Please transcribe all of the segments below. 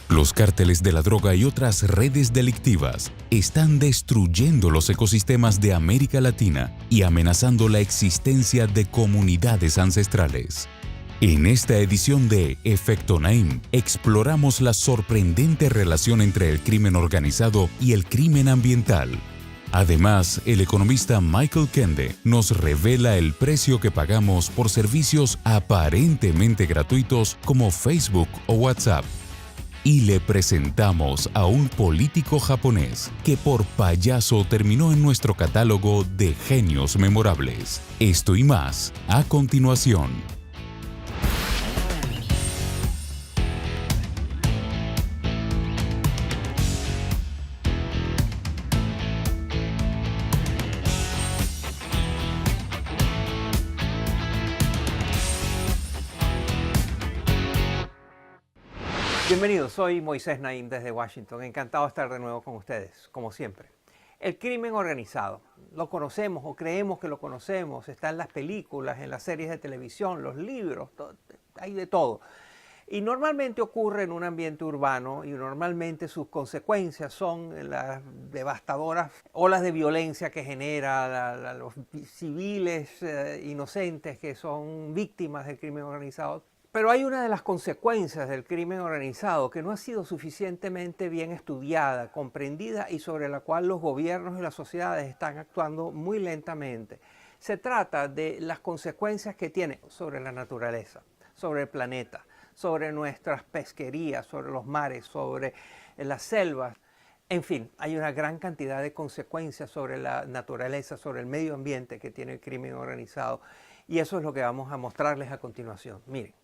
Los cárteles de la droga y otras redes delictivas están destruyendo los ecosistemas de América Latina y amenazando la existencia de comunidades ancestrales. En esta edición de Efecto Naim, exploramos la sorprendente relación entre el crimen organizado y el crimen ambiental. Además, el economista Michael Kende nos revela el precio que pagamos por servicios aparentemente gratuitos como Facebook o WhatsApp. Y le presentamos a un político japonés que por payaso terminó en nuestro catálogo de genios memorables. Esto y más, a continuación. Bienvenidos, soy Moisés Naim desde Washington. Encantado de estar de nuevo con ustedes, como siempre. El crimen organizado, lo conocemos o creemos que lo conocemos, está en las películas, en las series de televisión, los libros, hay de todo. Y normalmente ocurre en un ambiente urbano y normalmente sus consecuencias son las devastadoras olas de violencia que genera los civiles inocentes que son víctimas del crimen organizado. Pero hay una de las consecuencias del crimen organizado que no ha sido suficientemente bien estudiada, comprendida y sobre la cual los gobiernos y las sociedades están actuando muy lentamente. Se trata de las consecuencias que tiene sobre la naturaleza, sobre el planeta, sobre nuestras pesquerías, sobre los mares, sobre las selvas. En fin, hay una gran cantidad de consecuencias sobre la naturaleza, sobre el medio ambiente que tiene el crimen organizado. Y eso es lo que vamos a mostrarles a continuación. Miren.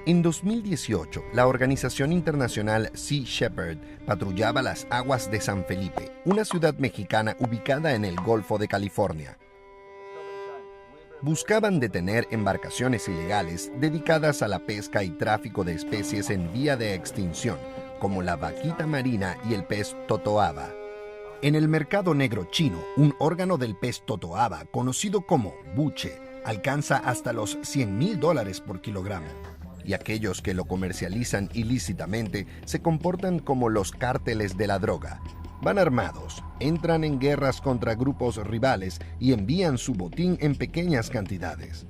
En 2018, la organización internacional Sea Shepherd patrullaba las aguas de San Felipe, una ciudad mexicana ubicada en el Golfo de California. Buscaban detener embarcaciones ilegales dedicadas a la pesca y tráfico de especies en vía de extinción, como la vaquita marina y el pez totoaba. En el mercado negro chino, un órgano del pez totoaba, conocido como buche, alcanza hasta los $100,000 por kilogramo. Y aquellos que lo comercializan ilícitamente se comportan como los cárteles de la droga. Van armados, entran en guerras contra grupos rivales y envían su botín en pequeñas cantidades.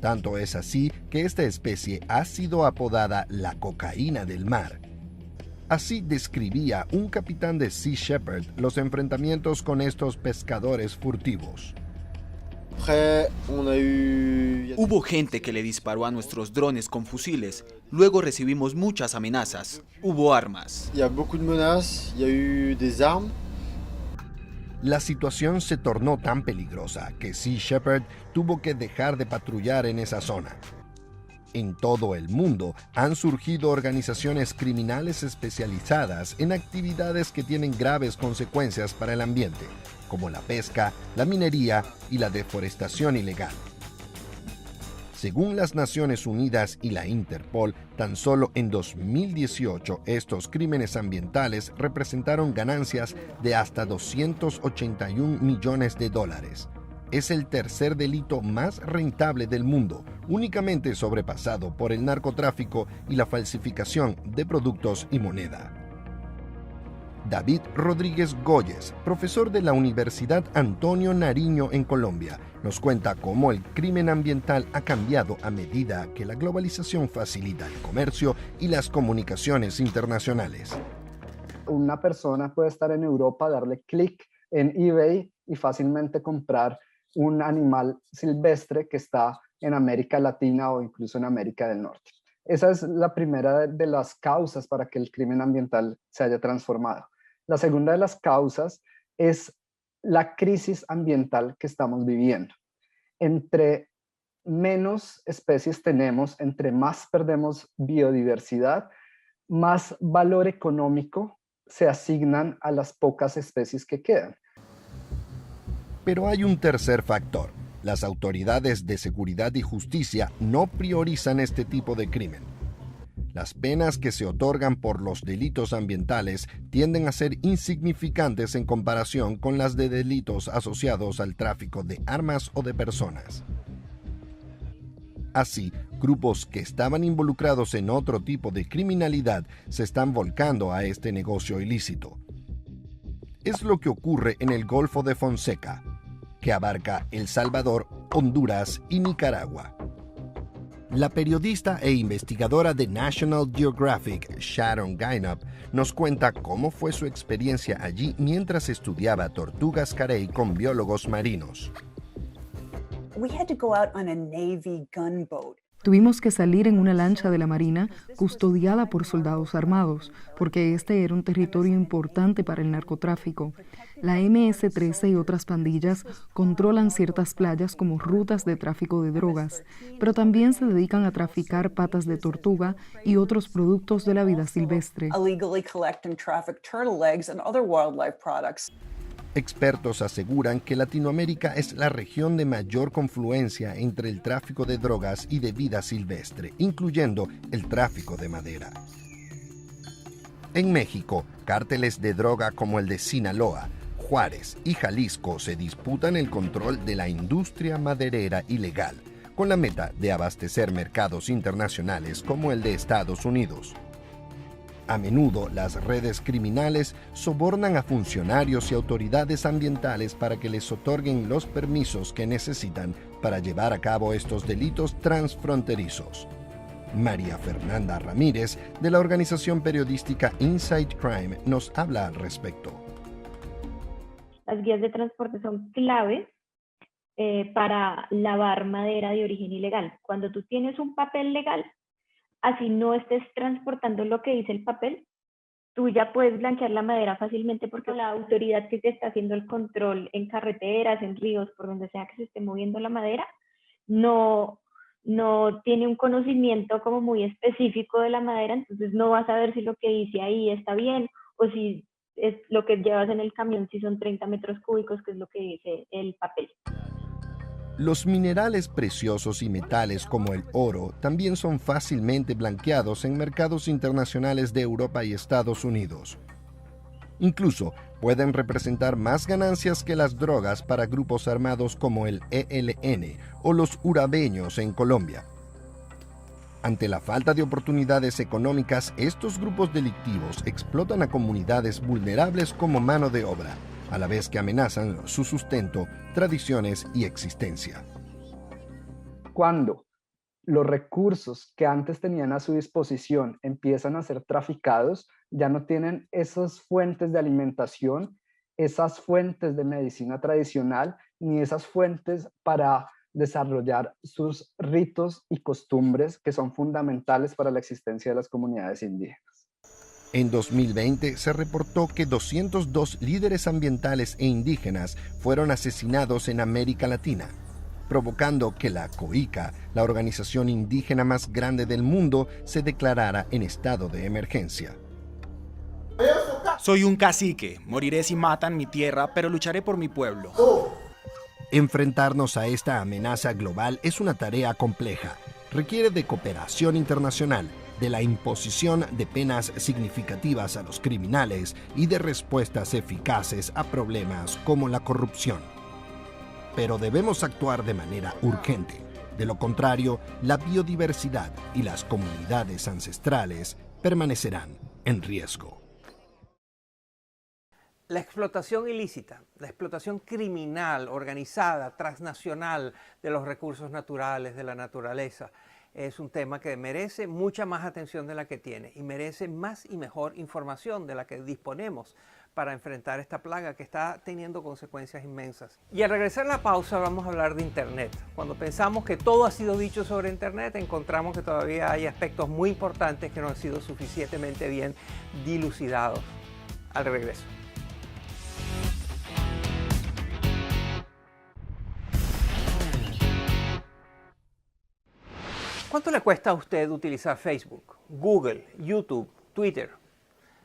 Tanto es así que esta especie ha sido apodada la cocaína del mar. Así describía un capitán de Sea Shepherd los enfrentamientos con estos pescadores furtivos. Hubo gente que le disparó a nuestros drones con fusiles. Luego recibimos muchas amenazas. Hubo armas. La situación se tornó tan peligrosa que Sea Shepherd tuvo que dejar de patrullar en esa zona. En todo el mundo han surgido organizaciones criminales especializadas en actividades que tienen graves consecuencias para el ambiente, como la pesca, la minería y la deforestación ilegal. Según las Naciones Unidas y la Interpol, tan solo en 2018 estos crímenes ambientales representaron ganancias de hasta $281 millones. Es el tercer delito más rentable del mundo, únicamente sobrepasado por el narcotráfico y la falsificación de productos y moneda. David Rodríguez Goyes, profesor de la Universidad Antonio Nariño en Colombia, nos cuenta cómo el crimen ambiental ha cambiado a medida que la globalización facilita el comercio y las comunicaciones internacionales. Una persona puede estar en Europa, darle clic en eBay y fácilmente comprar un animal silvestre que está en América Latina o incluso en América del Norte. Esa es la primera de las causas para que el crimen ambiental se haya transformado. La segunda de las causas es la crisis ambiental que estamos viviendo. Entre menos especies tenemos, entre más perdemos biodiversidad, más valor económico se asignan a las pocas especies que quedan. Pero hay un tercer factor. Las autoridades de seguridad y justicia no priorizan este tipo de crimen. Las penas que se otorgan por los delitos ambientales tienden a ser insignificantes en comparación con las de delitos asociados al tráfico de armas o de personas. Así, Grupos que estaban involucrados en otro tipo de criminalidad se están volcando a este negocio ilícito. Es lo que ocurre en el Golfo de Fonseca, que abarca El Salvador, Honduras y Nicaragua. La periodista e investigadora de National Geographic, Sharon Gainup, nos cuenta cómo fue su experiencia allí mientras estudiaba tortugas carey con biólogos marinos. We had to go out on a Navy gunboat. Tuvimos que salir en una lancha de la Marina custodiada por soldados armados, porque este era un territorio importante para el narcotráfico. La MS-13 y otras pandillas controlan ciertas playas como rutas de tráfico de drogas, pero también se dedican a traficar patas de tortuga y otros productos de la vida silvestre. Illegally collect and traffic turtle eggs and other wildlife products. Expertos aseguran que Latinoamérica es la región de mayor confluencia entre el tráfico de drogas y de vida silvestre, incluyendo el tráfico de madera. En México, cárteles de droga como el de Sinaloa, Juárez y Jalisco se disputan el control de la industria maderera ilegal, con la meta de abastecer mercados internacionales como el de Estados Unidos. A menudo, las redes criminales sobornan a funcionarios y autoridades ambientales para que les otorguen los permisos que necesitan para llevar a cabo estos delitos transfronterizos. María Fernanda Ramírez, de la organización periodística Inside Crime, nos habla al respecto. Las guías de transporte son claves para lavar madera de origen ilegal. Cuando tú tienes un papel legal, así no estés transportando lo que dice el papel, tú ya puedes blanquear la madera fácilmente porque la autoridad que te está haciendo el control en carreteras, en ríos, por donde sea que se esté moviendo la madera, no tiene un conocimiento como muy específico de la madera, entonces no vas a ver si lo que dice ahí está bien o si es lo que llevas en el camión, si son 30 metros cúbicos, que es lo que dice el papel. Los minerales preciosos y metales como el oro también son fácilmente blanqueados en mercados internacionales de Europa y Estados Unidos. Incluso pueden representar más ganancias que las drogas para grupos armados como el ELN o los urabeños en Colombia. Ante la falta de oportunidades económicas, estos grupos delictivos explotan a comunidades vulnerables como mano de obra, a la vez que amenazan su sustento, tradiciones y existencia. Cuando los recursos que antes tenían a su disposición empiezan a ser traficados, ya no tienen esas fuentes de alimentación, esas fuentes de medicina tradicional, ni esas fuentes para desarrollar sus ritos y costumbres que son fundamentales para la existencia de las comunidades indígenas. En 2020 se reportó que 202 líderes ambientales e indígenas fueron asesinados en América Latina, provocando que la COICA, la organización indígena más grande del mundo, se declarara en estado de emergencia. Soy un cacique, moriré si matan mi tierra, pero lucharé por mi pueblo. Enfrentarnos a esta amenaza global es una tarea compleja. Requiere de cooperación internacional, de la imposición de penas significativas a los criminales y de respuestas eficaces a problemas como la corrupción. Pero debemos actuar de manera urgente. De lo contrario, la biodiversidad y las comunidades ancestrales permanecerán en riesgo. La explotación ilícita, la explotación criminal, organizada, transnacional de los recursos naturales, de la naturaleza, es un tema que merece mucha más atención de la que tiene y merece más y mejor información de la que disponemos para enfrentar esta plaga que está teniendo consecuencias inmensas. Y al regresar a la pausa vamos a hablar de Internet. Cuando pensamos que todo ha sido dicho sobre Internet, encontramos que todavía hay aspectos muy importantes que no han sido suficientemente bien dilucidados. Al regreso. ¿Cuánto le cuesta a usted utilizar Facebook, Google, YouTube, Twitter?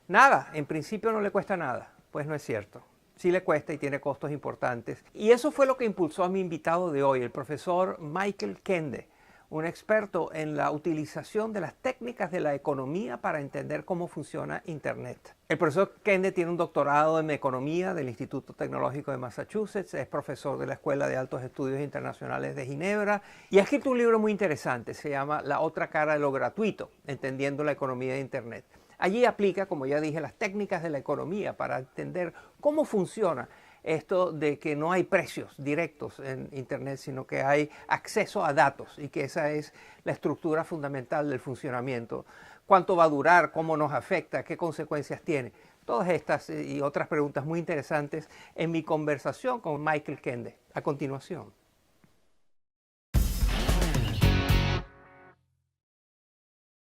Nada, en principio no le cuesta nada. Pues no es cierto. Sí le cuesta y tiene costos importantes. Y eso fue lo que impulsó a mi invitado de hoy, el profesor Michael Kende, un experto en la utilización de las técnicas de la economía para entender cómo funciona Internet. El profesor Kende tiene un doctorado en economía del Instituto Tecnológico de Massachusetts, es profesor de la Escuela de Altos Estudios Internacionales de Ginebra y ha escrito un libro muy interesante, se llama La otra cara de lo gratuito, entendiendo la economía de Internet. Allí aplica, como ya dije, las técnicas de la economía para entender cómo funciona esto de que no hay precios directos en Internet, sino que hay acceso a datos y que esa es la estructura fundamental del funcionamiento. ¿Cuánto va a durar? ¿Cómo nos afecta? ¿Qué consecuencias tiene? Todas estas y otras preguntas muy interesantes en mi conversación con Michael Kende. A continuación.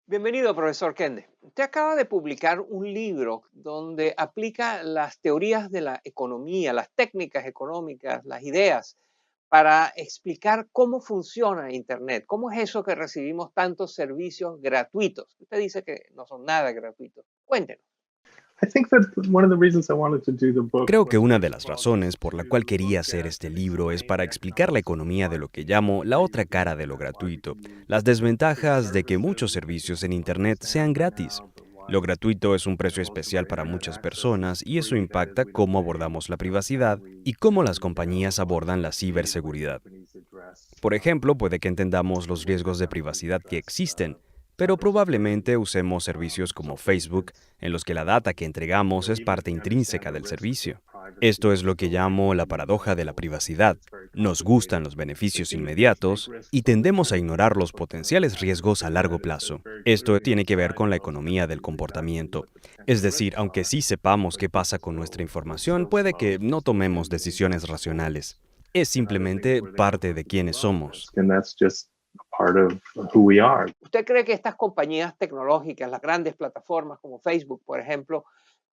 Bienvenido, profesor Kende. Usted acaba de publicar un libro donde aplica las teorías de la economía, las técnicas económicas, las ideas, para explicar cómo funciona Internet. ¿Cómo es eso que recibimos tantos servicios gratuitos? Usted dice que no son nada gratuitos. Cuéntenos. Creo que una de las razones por la cual quería hacer este libro es para explicar la economía de lo que llamo la otra cara de lo gratuito, las desventajas de que muchos servicios en Internet sean gratis. Lo gratuito es un precio especial para muchas personas y eso impacta cómo abordamos la privacidad y cómo las compañías abordan la ciberseguridad. Por ejemplo, puede que entendamos los riesgos de privacidad que existen, pero probablemente usemos servicios como Facebook, en los que la data que entregamos es parte intrínseca del servicio. Esto es lo que llamo la paradoja de la privacidad. Nos gustan los beneficios inmediatos y tendemos a ignorar los potenciales riesgos a largo plazo. Esto tiene que ver con la economía del comportamiento. Es decir, aunque sí sepamos qué pasa con nuestra información, puede que no tomemos decisiones racionales. Es simplemente parte de quienes somos. ¿Usted cree que estas compañías tecnológicas, las grandes plataformas como Facebook, por ejemplo,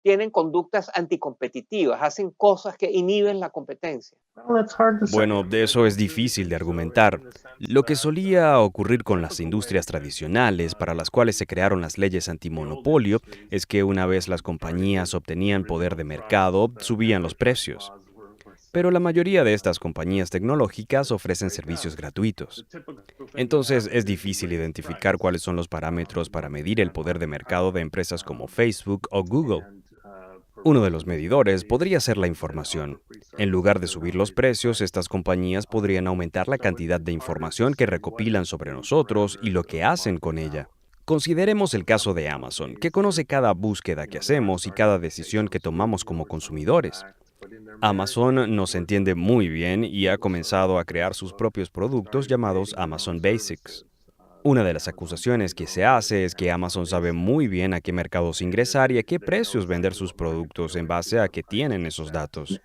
tienen conductas anticompetitivas, hacen cosas que inhiben la competencia? Bueno, de eso es difícil de argumentar. Lo que solía ocurrir con las industrias tradicionales, para las cuales se crearon las leyes antimonopolio, es que una vez las compañías obtenían poder de mercado, subían los precios. Pero la mayoría de estas compañías tecnológicas ofrecen servicios gratuitos. Entonces es difícil identificar cuáles son los parámetros para medir el poder de mercado de empresas como Facebook o Google. Uno de los medidores podría ser la información. En lugar de subir los precios, estas compañías podrían aumentar la cantidad de información que recopilan sobre nosotros y lo que hacen con ella. Consideremos el caso de Amazon, que conoce cada búsqueda que hacemos y cada decisión que tomamos como consumidores. Amazon nos entiende muy bien y ha comenzado a crear sus propios productos llamados Amazon Basics. Una de las acusaciones que se hace es que Amazon sabe muy bien a qué mercados ingresar y a qué precios vender sus productos en base a que tienen esos datos.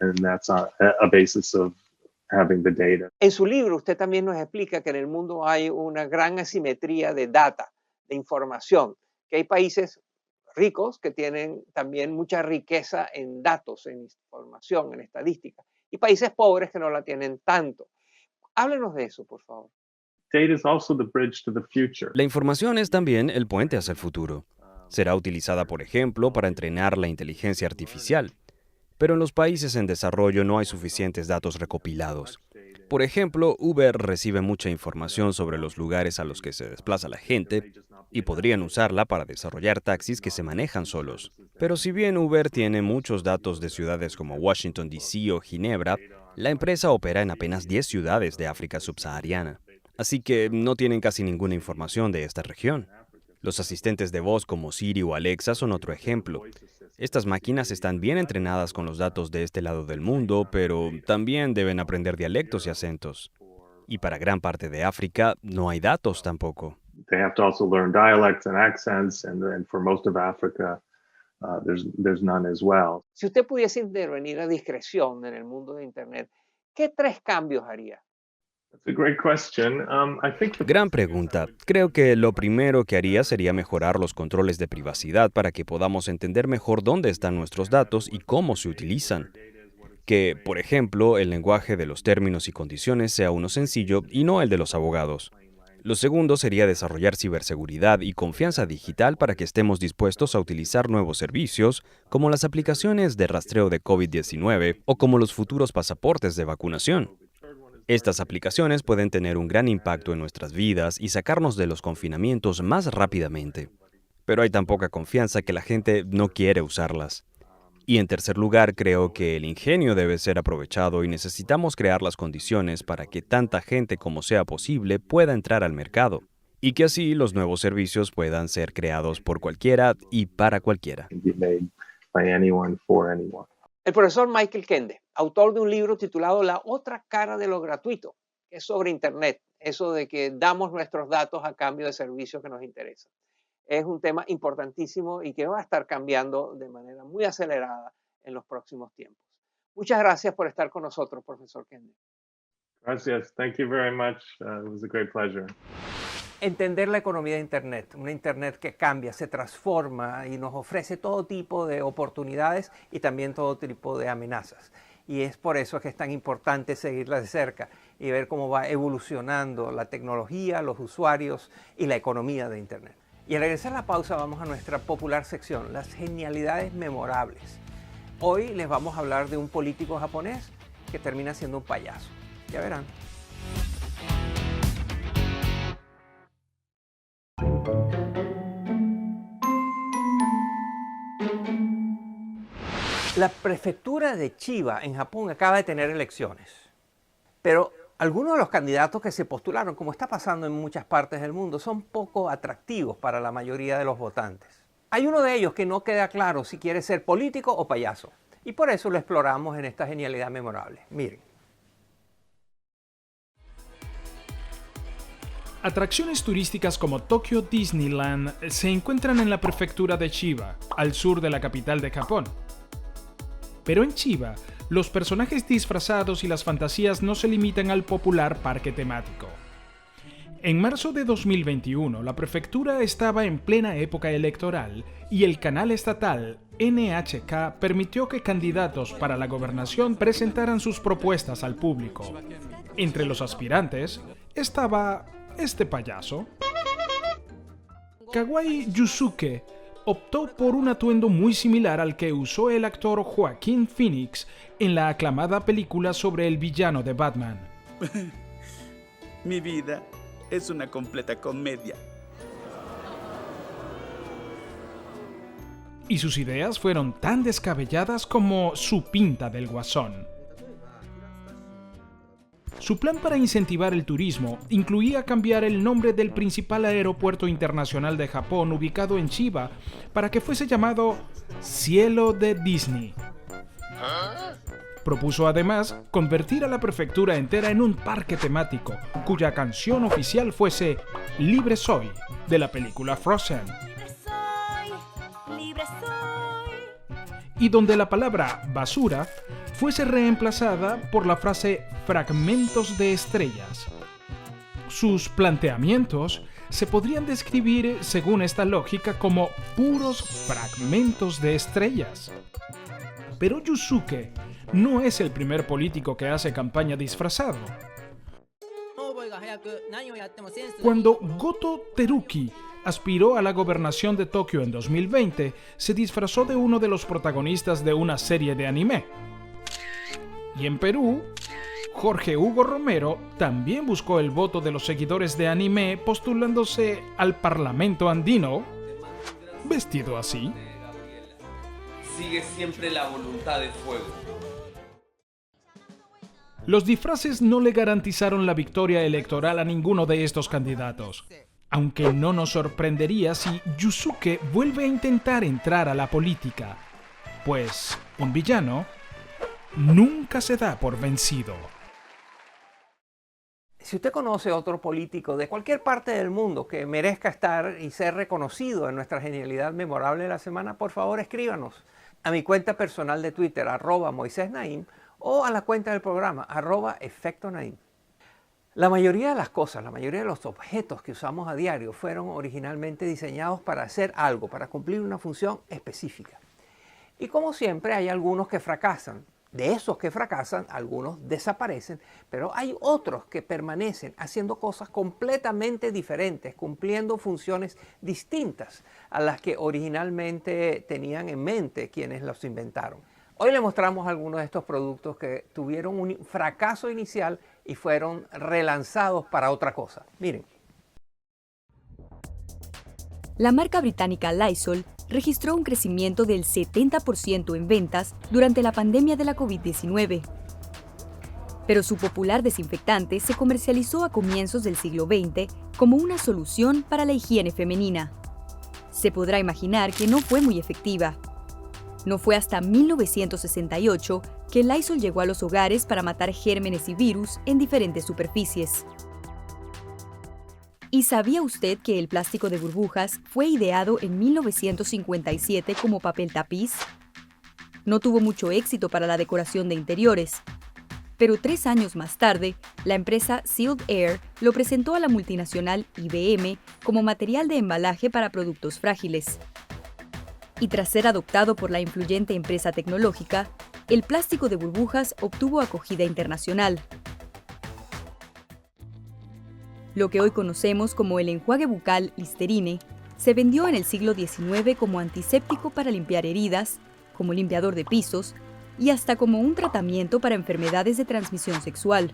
En su libro usted también nos explica que en el mundo hay una gran asimetría de data, de información, que hay países ricos que tienen también mucha riqueza en datos, en información, en estadística, y países pobres que no la tienen tanto. Háblenos de eso, por favor. La información es también el puente hacia el futuro. Será utilizada, por ejemplo, para entrenar la inteligencia artificial. Pero en los países en desarrollo no hay suficientes datos recopilados. Por ejemplo, Uber recibe mucha información sobre los lugares a los que se desplaza la gente y podrían usarla para desarrollar taxis que se manejan solos. Pero si bien Uber tiene muchos datos de ciudades como Washington, D.C. o Ginebra, la empresa opera en apenas 10 ciudades de África subsahariana. Así que no tienen casi ninguna información de esta región. Los asistentes de voz como Siri o Alexa son otro ejemplo. Estas máquinas están bien entrenadas con los datos de este lado del mundo, pero también deben aprender dialectos y acentos. Y para gran parte de África no hay datos tampoco. Si usted pudiese intervenir a discreción en el mundo de Internet, ¿qué 3 cambios haría? Gran pregunta. Creo que lo primero que haría sería mejorar los controles de privacidad para que podamos entender mejor dónde están nuestros datos y cómo se utilizan. Que, por ejemplo, el lenguaje de los términos y condiciones sea uno sencillo y no el de los abogados. Lo segundo sería desarrollar ciberseguridad y confianza digital para que estemos dispuestos a utilizar nuevos servicios, como las aplicaciones de rastreo de COVID-19 o como los futuros pasaportes de vacunación. Estas aplicaciones pueden tener un gran impacto en nuestras vidas y sacarnos de los confinamientos más rápidamente. Pero hay tan poca confianza que la gente no quiere usarlas. Y en tercer lugar, creo que el ingenio debe ser aprovechado y necesitamos crear las condiciones para que tanta gente como sea posible pueda entrar al mercado. Y que así los nuevos servicios puedan ser creados por cualquiera y para cualquiera. El profesor Michael Kende, autor de un libro titulado La otra cara de lo gratuito, que es sobre Internet, eso de que damos nuestros datos a cambio de servicios que nos interesan. Es un tema importantísimo y que va a estar cambiando de manera muy acelerada en los próximos tiempos. Muchas gracias por estar con nosotros, profesor Kende. Gracias. Thank you very much. It was a great pleasure. Entender la economía de Internet, una Internet que cambia, se transforma y nos ofrece todo tipo de oportunidades y también todo tipo de amenazas. Y es por eso que es tan importante seguirla de cerca y ver cómo va evolucionando la tecnología, los usuarios y la economía de Internet. Y al regresar a la pausa vamos a nuestra popular sección, las genialidades memorables. Hoy les vamos a hablar de un político japonés que termina siendo un payaso. Ya verán. La prefectura de Chiba en Japón acaba de tener elecciones, pero algunos de los candidatos que se postularon, como está pasando en muchas partes del mundo, son poco atractivos para la mayoría de los votantes. Hay uno de ellos que no queda claro si quiere ser político o payaso, y por eso lo exploramos en esta genialidad memorable. Miren. Atracciones turísticas como Tokyo Disneyland se encuentran en la prefectura de Chiba, al sur de la capital de Japón. Pero en Chiba, los personajes disfrazados y las fantasías no se limitan al popular parque temático. En marzo de 2021, la prefectura estaba en plena época electoral y el canal estatal NHK permitió que candidatos para la gobernación presentaran sus propuestas al público. Entre los aspirantes estaba este payaso. Kawai Yusuke optó por un atuendo muy similar al que usó el actor Joaquín Phoenix en la aclamada película sobre el villano de Batman. Mi vida es una completa comedia. Y sus ideas fueron tan descabelladas como su pinta del guasón. Su plan para incentivar el turismo incluía cambiar el nombre del principal aeropuerto internacional de Japón ubicado en Chiba para que fuese llamado Cielo de Disney. Propuso además convertir a la prefectura entera en un parque temático, cuya canción oficial fuese Libre Soy, de la película Frozen. Y donde la palabra basura fuese reemplazada por la frase fragmentos de estrellas. Sus planteamientos se podrían describir, según esta lógica, como puros fragmentos de estrellas. Pero Yusuke no es el primer político que hace campaña disfrazado. Cuando Goto Teruki aspiró a la gobernación de Tokio en 2020, se disfrazó de uno de los protagonistas de una serie de anime. Y en Perú, Jorge Hugo Romero también buscó el voto de los seguidores de anime postulándose al Parlamento andino, vestido así. Sigue siempre la voluntad de fuego. Los disfraces no le garantizaron la victoria electoral a ninguno de estos candidatos, aunque no nos sorprendería si Yusuke vuelve a intentar entrar a la política, pues un villano nunca se da por vencido. Si usted conoce otro político de cualquier parte del mundo que merezca estar y ser reconocido en nuestra genialidad memorable de la semana, por favor escríbanos a mi cuenta personal de Twitter, @MoisésNaim, o a la cuenta del programa, @EfectoNaim. La mayoría de las cosas, la mayoría de los objetos que usamos a diario fueron originalmente diseñados para hacer algo, para cumplir una función específica. Y como siempre hay algunos que fracasan. De esos que fracasan, algunos desaparecen, pero hay otros que permanecen haciendo cosas completamente diferentes, cumpliendo funciones distintas a las que originalmente tenían en mente quienes los inventaron. Hoy les mostramos algunos de estos productos que tuvieron un fracaso inicial y fueron relanzados para otra cosa. Miren. La marca británica Lysol registró un crecimiento del 70% en ventas durante la pandemia de la COVID-19. Pero su popular desinfectante se comercializó a comienzos del siglo XX como una solución para la higiene femenina. Se podrá imaginar que no fue muy efectiva. No fue hasta 1968 que Lysol llegó a los hogares para matar gérmenes y virus en diferentes superficies. ¿Y sabía usted que el plástico de burbujas fue ideado en 1957 como papel tapiz? No tuvo mucho éxito para la decoración de interiores, pero 3 años más tarde, la empresa Sealed Air lo presentó a la multinacional IBM como material de embalaje para productos frágiles. Y tras ser adoptado por la influyente empresa tecnológica, el plástico de burbujas obtuvo acogida internacional. Lo que hoy conocemos como el enjuague bucal Listerine se vendió en el siglo XIX como antiséptico para limpiar heridas, como limpiador de pisos y hasta como un tratamiento para enfermedades de transmisión sexual.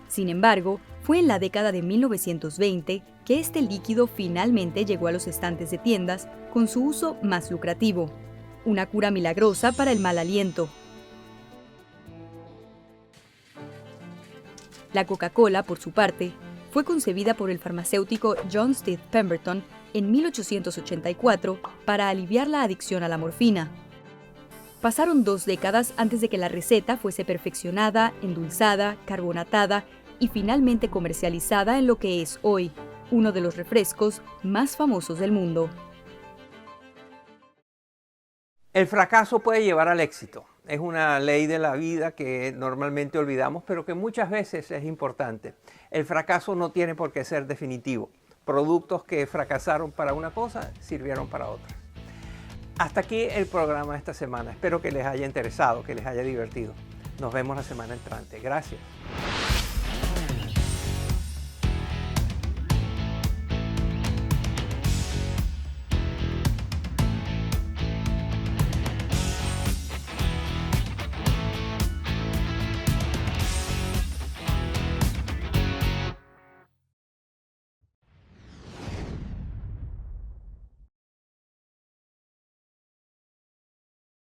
Sin embargo, fue en la década de 1920 que este líquido finalmente llegó a los estantes de tiendas con su uso más lucrativo, una cura milagrosa para el mal aliento. La Coca-Cola, por su parte, fue concebida por el farmacéutico John Stith Pemberton en 1884 para aliviar la adicción a la morfina. Pasaron 2 décadas antes de que la receta fuese perfeccionada, endulzada, carbonatada y finalmente comercializada en lo que es hoy, uno de los refrescos más famosos del mundo. El fracaso puede llevar al éxito. Es una ley de la vida que normalmente olvidamos, pero que muchas veces es importante. El fracaso no tiene por qué ser definitivo. Productos que fracasaron para una cosa sirvieron para otra. Hasta aquí el programa de esta semana. Espero que les haya interesado, que les haya divertido. Nos vemos la semana entrante. Gracias.